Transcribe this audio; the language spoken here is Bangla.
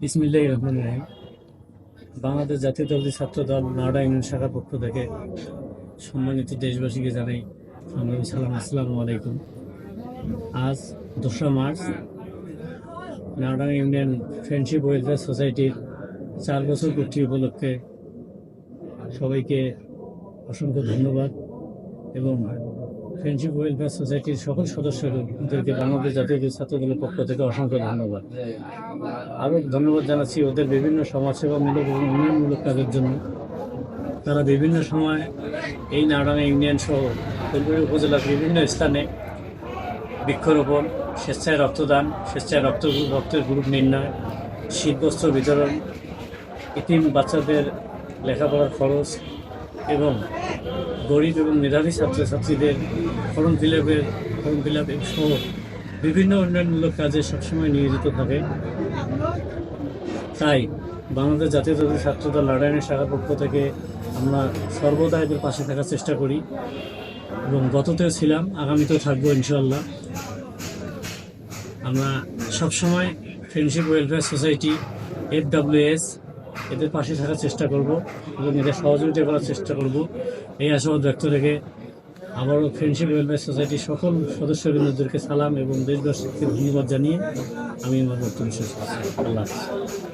বিসমিল্লাহির রহমানির রহিম। বাংলাদেশ জাতীয়তাবাদী ছাত্র দল নাওডা ইউনিয়ন শাখার পক্ষ থেকে সম্মানিত দেশবাসীকে জানাই সংগ্রামী সালাম, আসসালামু আলাইকুম। আজ 2রা মার্চ নাওডা ইউনিয়ন ফ্রেন্ডশিপ ওয়েলফেয়ার সোসাইটির 4 বছর পূর্তি উপলক্ষে সবাইকে অসংখ্য ধন্যবাদ এবং ফ্রেন্ডশিপ ওয়েলফেয়ার সোসাইটির সকল সদস্যদেরকে বাংলাদেশ জাতীয়তাবাদী ছাত্র দলের পক্ষ থেকে অসংখ্য ধন্যবাদ। আরও ধন্যবাদ জানাচ্ছি ওদের বিভিন্ন সমাজসেবামূলক এবং উন্নয়নমূলক কাজের জন্য। তারা বিভিন্ন সময় এই নাওডাঙ্গা ইউনিয়ন সহ ফুলবাড়ী উপজেলার বিভিন্ন স্থানে বৃক্ষরোপণ, স্বেচ্ছায় রক্তদান, স্বেচ্ছায় রক্তের গ্রুপ নির্ণয়, শীতবস্ত্র বিতরণ, এতিম বাচ্চাদের লেখাপড়ার খরচ এবং গরিব এবং মেধাবী ছাত্রছাত্রীদের ফর্ম ফিল আপ সহ বিভিন্ন উন্নয়নমূলক কাজে সবসময় নিয়োজিত থাকে। তাই বাংলাদেশ জাতীয়তাবাদী ছাত্রদল নারায়ণের শাখার পক্ষ থেকে আমরা সর্বদা এদের পাশে থাকার চেষ্টা করি এবং গততেও ছিলাম, আগামীতেও থাকবো ইনশাআল্লাহ। আমরা সবসময় ফ্রেন্ডশিপ ওয়েলফেয়ার সোসাইটি, FWS এদের পাশে থাকার চেষ্টা করব এবং এদের সহযোগিতা করার চেষ্টা করব, এই আশাবাদ ব্যক্ত রেখে আবারও ফ্রেন্ডশিপ ওয়েলফেয়ার সোসাইটির সকল সদস্যবৃন্দদেরকে সালাম এবং দেশবাসীকে ধন্যবাদ জানিয়ে আমি আমার বক্তব্য শেষ করছি। আল্লাহ হাফেজ।